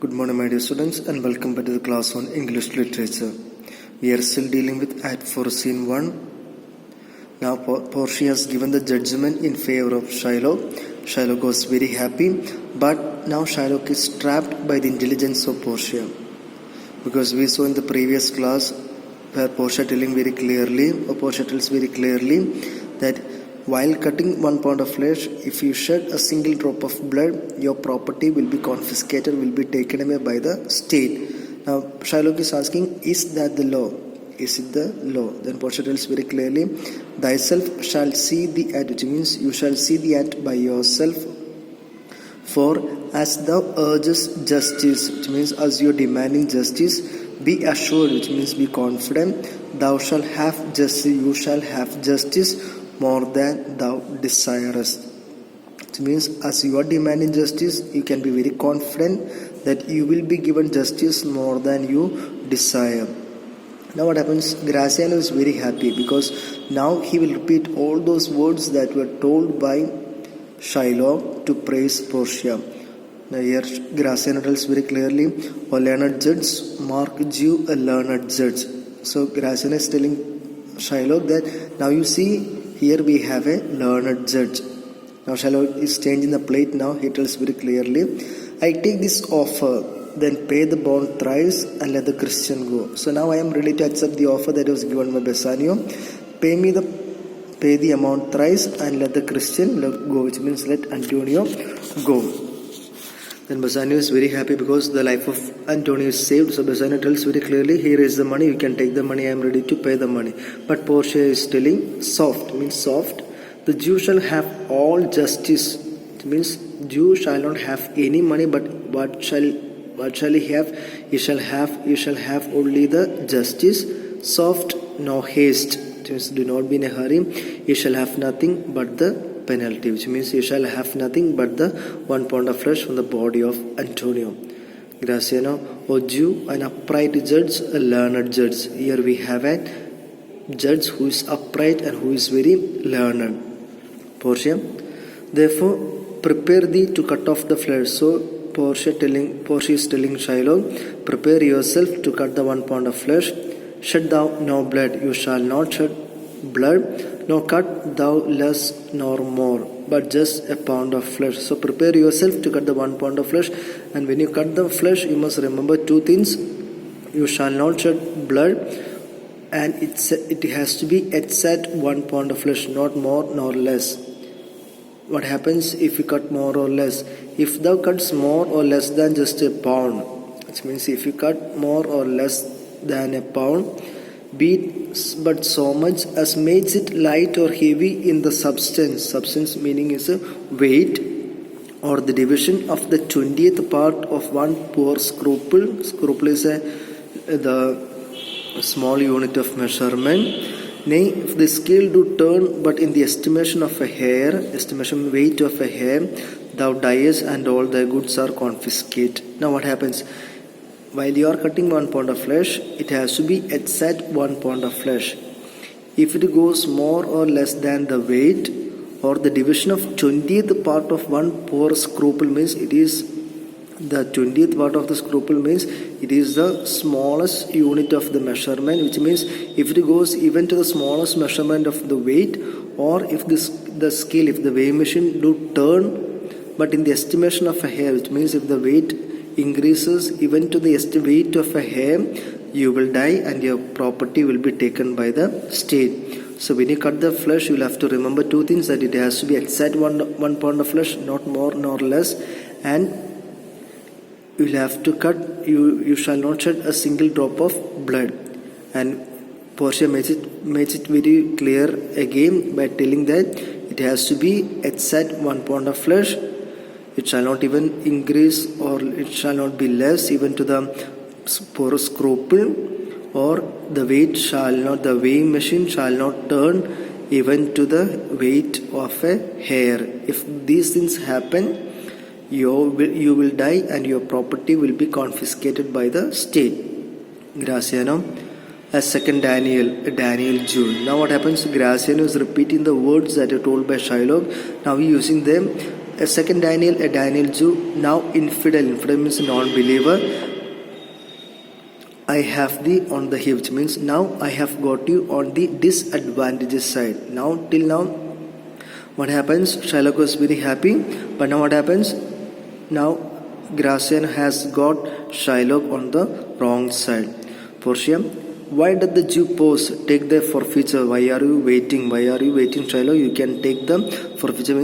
Good morning, my dear students, and welcome back to the class on English Literature. We are still dealing with Act 4, Scene 1. Now, Portia has given the judgment in favor of Shylock. Shylock was very happy, but now Shylock is trapped by the intelligence of Portia. Because we saw in the previous class where Portia tells very clearly that while cutting 1 pound of flesh, if you shed a single drop of blood, your property will be confiscated, will be taken away by the state. Now, Shylock is asking, is that the law? Is it the law? Then Portia tells very clearly, thyself shall see the act, which means you shall see the act by yourself. For as thou urgest justice, which means as you are demanding justice, be assured, which means be confident, thou shalt have justice, you shall have justice more than thou desirest. It means as you are demanding justice, you can be very confident that you will be given justice more than you desire. Now what happens? Graziano is very happy because now he will repeat all those words that were told by Shylock to praise Portia. Now here Graziano tells very clearly, O learned judge, mark you a learned judge. So Graziano is telling Shylock that now you see, here we have a learned judge. Now Shylock is changing the plate now. He tells very clearly, I take this offer, then pay the bond thrice and let the Christian go. So now I am ready to accept the offer that was given by Bassanio. Pay the amount thrice and let the Christian go, which means let Antonio go. Then Bassanio is very happy because the life of Antonio is saved. So Bassanio tells very clearly, here is the money, you can take the money, I am ready to pay the money. But Portia is telling, soft, means soft. The Jew shall have all justice. It means Jew shall not have any money, but what shall he have? You shall have only the justice. Soft, no haste. It means do not be in a hurry. You shall have nothing but the penalty, which means you shall have nothing but the 1 pound of flesh from the body of Antonio. Graziano, O Jew, an upright judge, a learned judge. Here we have a judge who is upright and who is very learned. Portia, therefore, prepare thee to cut off the flesh. So Portia is telling Shylock, prepare yourself to cut the 1 pound of flesh. Shed thou no blood, you shall not shed blood, nor cut thou less nor more, but just a pound of flesh. So prepare yourself to cut the 1 pound of flesh, and when you cut the flesh, you must remember 2 things. You shall not shed blood, and it has to be exact 1 pound of flesh, not more nor less. What happens if you cut more or less? If thou cuts more or less than just a pound, which means if you cut more or less than a pound, be it but so much as makes it light or heavy in the substance meaning is a weight, or the division of the 20th part of 1 poor scruple is the small unit of measurement. Nay, if the scale do turn but in the estimation of a hair, estimation weight of a hair, thou diest and all thy goods are confiscated. Now what happens? While you are cutting 1 pound of flesh, it has to be exact 1 pound of flesh. If it goes more or less than the weight or the division of 20th part of 1 poor scruple, means it is the 20th part of the scruple, means it is the smallest unit of the measurement, which means if it goes even to the smallest measurement of the weight, or if the scale, if the weighing machine do turn but in the estimation of a hair, which means if the weight increases even to the weight of a hair, you will die and your property will be taken by the state. So when you cut the flesh, you will have to remember 2 things, that it has to be exact 1 pound of flesh, not more nor less, and you will have to cut, you shall not shed a single drop of blood. And Portia makes it very clear again by telling that it has to be exact 1 pound of flesh. It shall not even increase or it shall not be less even to the poor scruple, or the weighing machine shall not turn even to the weight of a hair. If these things happen, you will die and your property will be confiscated by the state. Graziano, as second Daniel Jew. Now what happens? Graziano is repeating the words that are told by Shylock. Now he using them A second Daniel, a Daniel Jew, now infidel. Infidel means non-believer. I have thee on the heel, which means now I have got you on the disadvantageous side. Now, till now, what happens? Shylock was very happy, but now what happens? Now, Gracian has got Shylock on the wrong side. Portia, why did the Jew pose? Take the forfeiture. Why are you waiting? Why are you waiting, Shylock? You can take the forfeiture.